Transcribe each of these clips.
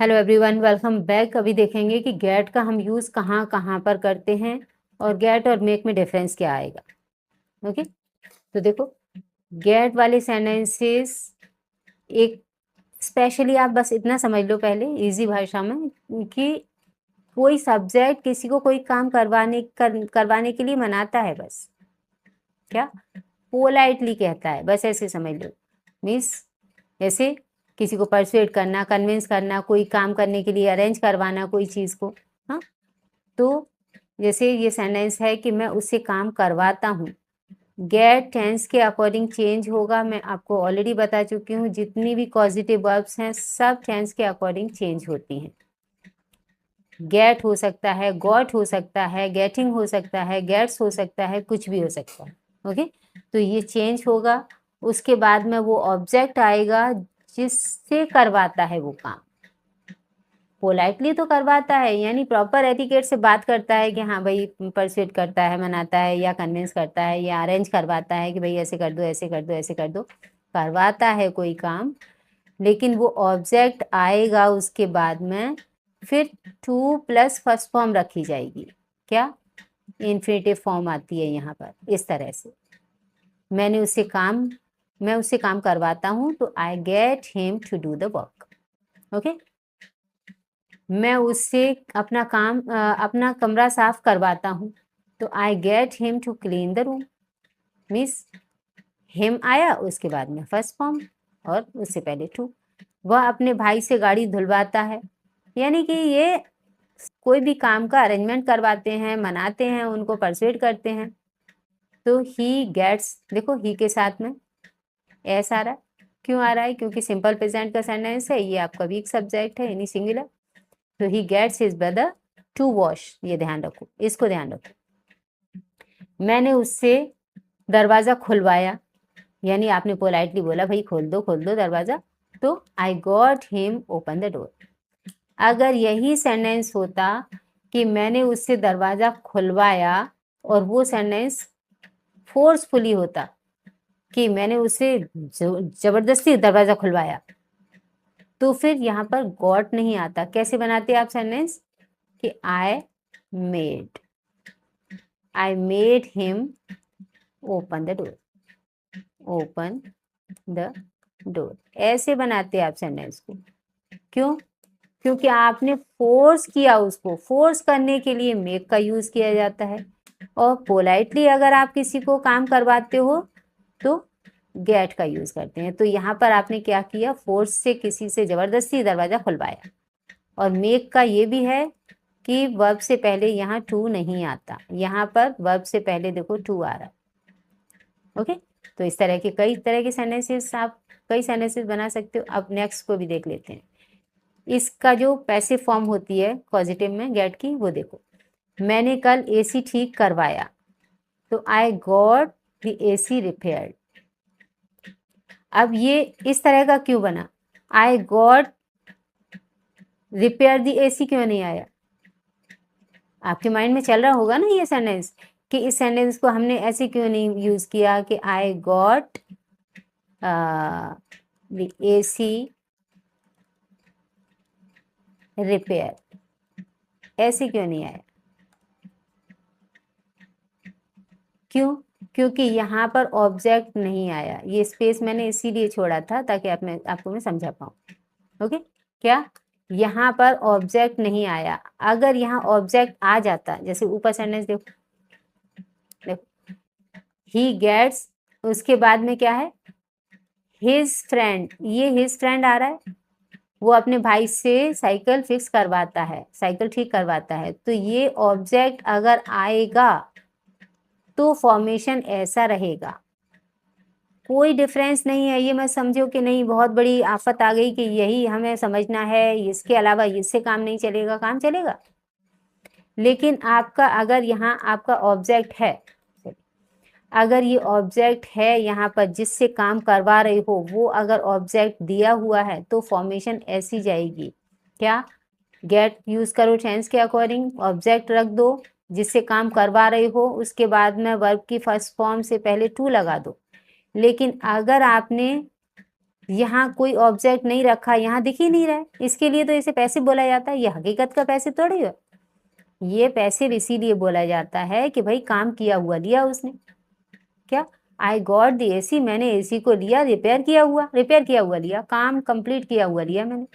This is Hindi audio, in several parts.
Hello everyone, welcome back. अभी देखेंगे कि गेट का हम यूज़ कहाँ कहाँ पर करते हैं और गेट और मेक में डिफरेंस क्या आएगा। ओके, तो देखो गेट वाले सेंटेंसेस एक स्पेशली आप बस इतना समझ लो पहले इजी भाषा में कि कोई सब्जेक्ट किसी को कोई काम करवाने के लिए मनाता है, बस क्या पोलाइटली कहता है, बस ऐसे समझ लो। मीन्स ऐसे किसी को परsuade करना, कन्विंस करना, कोई काम करने के लिए अरेंज करवाना कोई चीज़ को। हाँ, तो जैसे ये सेंटेंस है कि मैं उससे काम करवाता हूँ, गेट टेंस के अकॉर्डिंग चेंज होगा। मैं आपको ऑलरेडी बता चुकी हूँ, जितनी भी पॉजिटिव वर्ब्स हैं सब टेंस के अकॉर्डिंग चेंज होती हैं। गेट हो सकता है, गॉट हो सकता है, गेटिंग हो सकता है, गेट्स हो सकता है, कुछ भी हो सकता है। ओके, तो ये चेंज होगा। उसके बाद में वो ऑब्जेक्ट आएगा जिससे करवाता है वो काम। पोलाइटली तो करवाता है, यानी प्रॉपर एटिकेट से बात करता है कि हाँ भाई परsuade करता है, मनाता है या कन्विंस करता है या अरेंज करवाता है कि भाई ऐसे कर दो, ऐसे कर दो, ऐसे कर दो, करवाता है कोई काम। लेकिन वो ऑब्जेक्ट आएगा उसके बाद में, फिर टू प्लस फर्स्ट फॉर्म रखी जाएगी। क्या इन्फिनेटिव फॉर्म आती है यहाँ पर इस तरह से। मैं उससे काम करवाता हूँ, तो I get him to do the work. Okay, मैं उससे अपना कमरा साफ करवाता हूँ, तो I get him to clean the room. Means him आया, उसके बाद में फर्स्ट फॉर्म और उससे पहले टू। वह अपने भाई से गाड़ी धुलवाता है, यानी कि ये कोई भी काम का अरेंजमेंट करवाते हैं, मनाते हैं, उनको परsuade करते हैं। तो ही गेट्स, देखो ही के साथ में एस आ रहा है। क्यों आ रहा है? क्योंकि सिंपल प्रेजेंट का सेंटेंस है, ये आपका वीक सब्जेक्ट है यानी सिंगुलर। तो he gets his brother to wash, ये ध्यान रखो, इसको ध्यान रखो। मैंने उससे दरवाजा खुलवाया, यानी आपने पोलाइटली बोला भाई खोल दो दरवाजा, तो I got him open the door. अगर यही सेंटेंस होता कि मैंने उससे दरवाजा खुलवाया और वो सेंटेंस फोर्सफुली होता कि मैंने उससे जबरदस्ती दरवाजा खुलवाया, तो फिर यहाँ पर गॉट नहीं आता। कैसे बनाते आप सेंटेंस कि I made him open the door, ऐसे बनाते आप सेंटेंस को। क्यों? क्योंकि आपने फोर्स किया, उसको फोर्स करने के लिए मेक का यूज किया जाता है, और पोलाइटली अगर आप किसी को काम करवाते हो तो गेट का यूज करते हैं। तो यहाँ पर आपने क्या किया, फोर्स से किसी से जबरदस्ती दरवाजा खुलवाया। और मेक का ये भी है कि वर्ब से पहले यहाँ टू नहीं आता, यहाँ पर वर्ब से पहले देखो टू आ रहा है। ओके, तो इस तरह के कई तरह के सेंटेंसेस आप कई सेंटेंसेस बना सकते हो। अब नेक्स्ट को भी देख लेते हैं। इसका जो पैसिव फॉर्म होती है पॉजिटिव में गेट की, वो देखो। मैंने कल एसी ठीक करवाया, तो आई गॉट द एसी रिपेयर्ड। अब ये इस तरह का क्यों बना? I got repair the AC क्यों नहीं आया? आपके माइंड में चल रहा होगा ना ये सेंटेंस कि इस सेंटेंस को हमने ऐसे क्यों नहीं यूज किया कि आई गॉट द एसी रिपेयर, ऐसे क्यों नहीं आया? क्यों? क्योंकि यहाँ पर ऑब्जेक्ट नहीं आया। ये स्पेस मैंने इसीलिए छोड़ा था ताकि आपको मैं समझा पाऊँ। ओके, क्या यहाँ पर ऑब्जेक्ट नहीं आया? अगर यहाँ ऑब्जेक्ट आ जाता, जैसे ऊपर सेंटेंस देखो, ही गेट्स, उसके बाद में क्या है, हिज फ्रेंड, ये हिज फ्रेंड आ रहा है, वो अपने भाई से साइकिल फिक्स करवाता है, साइकिल ठीक करवाता है। तो ये ऑब्जेक्ट अगर आएगा तो फॉर्मेशन ऐसा रहेगा, कोई डिफरेंस नहीं है। ये मत समझो कि नहीं बहुत बड़ी आफत आ गई कि यही हमें समझना है, इसके अलावा इससे काम नहीं चलेगा। काम चलेगा, लेकिन आपका अगर यहाँ आपका ऑब्जेक्ट है, अगर ये ऑब्जेक्ट है यहाँ पर जिससे काम करवा रहे हो, वो अगर ऑब्जेक्ट दिया हुआ है तो फॉर्मेशन ऐसी जाएगी। क्या? गेट यूज करो टेंस के अकॉर्डिंग, ऑब्जेक्ट रख दो जिससे काम करवा रहे हो, उसके बाद में वर्ब की फर्स्ट फॉर्म से पहले टू लगा दो। लेकिन अगर आपने यहाँ कोई ऑब्जेक्ट नहीं रखा, यहाँ दिख ही नहीं रहा है, इसके लिए तो इसे पैसिव बोला जाता है। ये हकीकत का पैसिव थोड़ी है, ये पैसिव इसीलिए बोला जाता है कि भाई काम किया हुआ लिया उसने। क्या, आई गॉट द एसी, मैंने एसी को लिया, रिपेयर किया हुआ लिया, काम कंप्लीट किया हुआ लिया मैंने।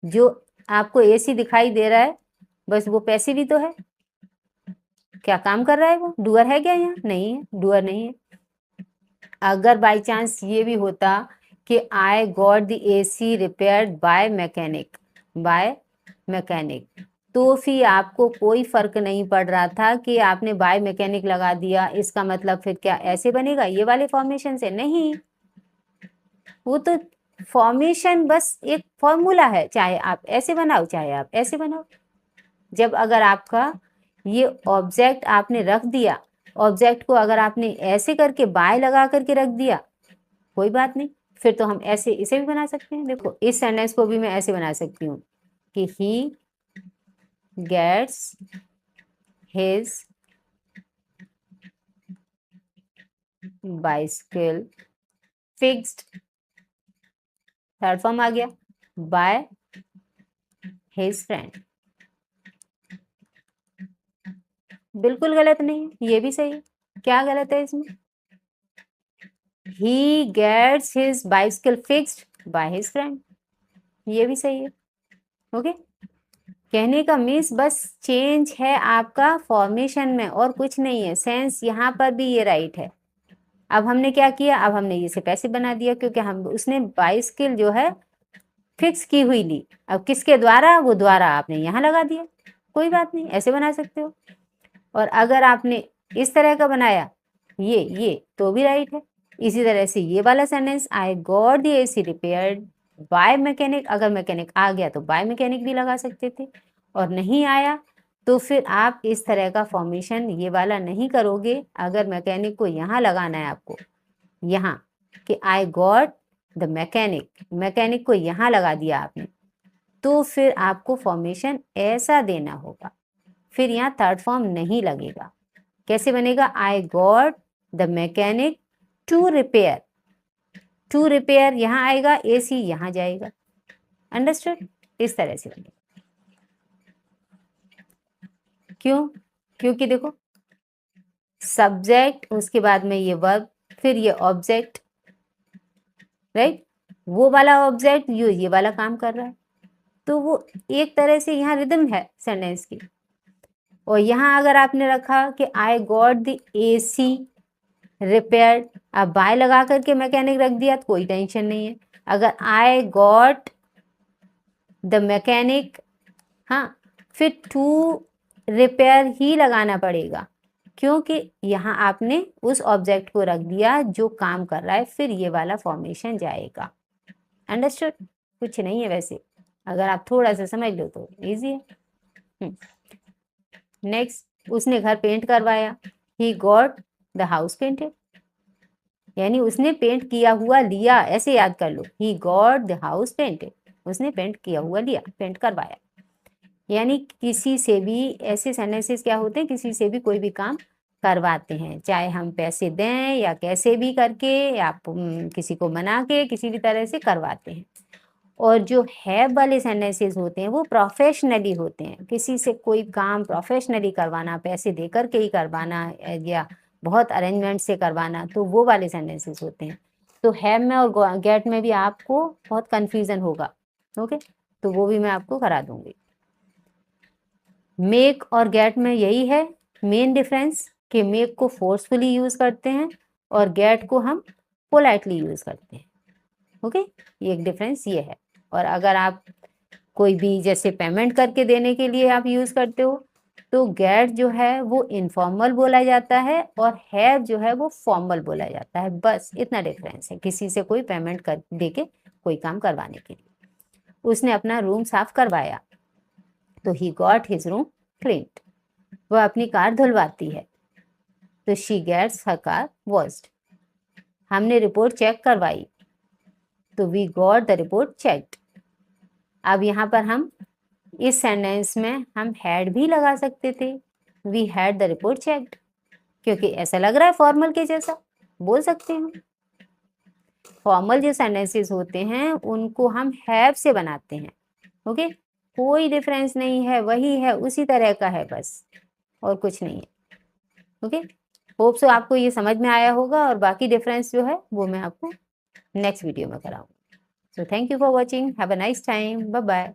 जो आपको एसी दिखाई दे रहा है बस वो पैसिव ही तो है। क्या काम कर रहा है वो, डूअर है क्या यहाँ? नहीं है, डूअर नहीं है। अगर बाई चांस ये भी होता कि आई got the AC repaired bye mechanic, तो फिर आपको कोई फर्क नहीं पड़ रहा था कि आपने बाय मैकेनिक लगा दिया, इसका मतलब फिर क्या ऐसे बनेगा ये वाले फॉर्मेशन से? नहीं, वो तो फॉर्मेशन बस एक फॉर्मूला है, चाहे आप ऐसे बनाओ चाहे आप ऐसे बनाओ। जब अगर आपका ये ऑब्जेक्ट आपने रख दिया, ऑब्जेक्ट को अगर आपने ऐसे करके बाय लगा करके रख दिया, कोई बात नहीं, फिर तो हम ऐसे इसे भी बना सकते हैं। देखो इस सेंटेंस को भी मैं ऐसे बना सकती हूँ कि he gets his bicycle fixed, third form आ गया, बाय हिज फ्रेंड। बिल्कुल गलत नहीं है, ये भी सही है। क्या गलत है इसमें? He gets his bicycle fixed by his friend, ये भी सही है। ओके, कहने का मीन्स बस चेंज है आपका फॉर्मेशन में और कुछ नहीं है। सेंस यहाँ पर भी ये राइट है। अब हमने क्या किया, अब हमने इसे पैसिव बना दिया क्योंकि हम उसने बाइसिकल जो है फिक्स की हुई ली। अब किसके द्वारा? वो द्वारा आपने यहाँ लगा दिया, कोई बात नहीं, ऐसे बना सकते हो। और अगर आपने इस तरह का बनाया ये तो भी राइट है। इसी तरह से ये वाला sentence, I got the AC repaired bye mechanic, अगर मैकेनिक आ गया तो बाय मैकेनिक भी लगा सकते थे, और नहीं आया तो फिर आप इस तरह का फॉर्मेशन ये वाला नहीं करोगे। अगर मैकेनिक को यहाँ लगाना है आपको, यहाँ कि आई गॉट द मैकेनिक को यहाँ लगा दिया आपने, तो फिर आपको फॉर्मेशन ऐसा देना होगा, फिर यहाँ थर्ड फॉर्म नहीं लगेगा। कैसे बनेगा? I got the mechanic to repair यहाँ आएगा, एसी यहाँ जाएगा। अंडरस्टूड? इस तरह से बनेगा। क्यों? क्योंकि देखो सब्जेक्ट, उसके बाद में ये वर्ब, फिर ये ऑब्जेक्ट, राइट, वो वाला ऑब्जेक्ट ये वाला काम कर रहा है, तो वो एक तरह से यहाँ रिदम है सेंटेंस की। और यहाँ अगर आपने रखा कि आई गॉट द एसी रिपेयर्ड, अब बाय लगा करके मैकेनिक रख दिया तो कोई टेंशन नहीं है। अगर आई गॉट द मैकेनिक, हाँ, फिर टू रिपेयर ही लगाना पड़ेगा क्योंकि यहाँ आपने उस ऑब्जेक्ट को रख दिया जो काम कर रहा है, फिर ये वाला फॉर्मेशन जाएगा। अंडरस्टूड? कुछ नहीं है वैसे, अगर आप थोड़ा सा समझ लो तो इजी है। नेक्स्ट, उसने घर पेंट करवाया, he got the house painted, यानी उसने पेंट किया हुआ लिया, ऐसे याद कर लो, he got the house painted, उसने पेंट किया हुआ लिया, पेंट करवाया। यानी किसी से भी ऐसे सेंटेंसेस क्या होते हैं, किसी से भी कोई भी काम करवाते हैं, चाहे हम पैसे दें या कैसे भी करके, या किसी को मना के किसी भी तरह से करवाते हैं। और जो हैव वाले सेंटेंसेस होते हैं वो प्रोफेशनली होते हैं, किसी से कोई काम प्रोफेशनली करवाना, पैसे दे करके ही करवाना या बहुत अरेंजमेंट से करवाना, तो वो वाले सेंटेंसेस होते हैं। तो हैव में और गेट में भी आपको बहुत कन्फ्यूज़न होगा। ओके, तो वो भी मैं आपको करा दूंगी। मेक और गेट में यही है मेन डिफरेंस कि मेक को फोर्सफुली यूज़ करते हैं और गेट को हम पोलाइटली यूज़ करते हैं। ओके, ये एक डिफरेंस ये है। और अगर आप कोई भी जैसे पेमेंट करके देने के लिए आप यूज़ करते हो तो गेट जो है वो इनफॉर्मल बोला जाता है और हैव जो है वो फॉर्मल बोला जाता है। बस इतना डिफरेंस है, किसी से कोई पेमेंट कर दे के कोई काम करवाने के लिए। उसने अपना रूम साफ करवाया तो he got his room cleaned, वह अपनी कार धुलवाती है तो she gets her car washed. हमने रिपोर्ट चेक करवाई तो we got the report checked. अब यहाँ पर हम इस सेंटेंस में हम हैड भी लगा सकते थे, we had the report checked, क्योंकि ऐसा लग रहा है फॉर्मल के जैसा, बोल सकते हैं। फॉर्मल जो सेंटेंसेस होते हैं उनको हम हैव से बनाते हैं। ओके, कोई डिफरेंस नहीं है, वही है, उसी तरह का है बस, और कुछ नहीं है। ओके, होप सो आपको ये समझ में आया होगा, और बाकी डिफरेंस जो है वो मैं आपको नेक्स्ट वीडियो में कराऊंगी। So thank you for watching, have a nice time, bye bye.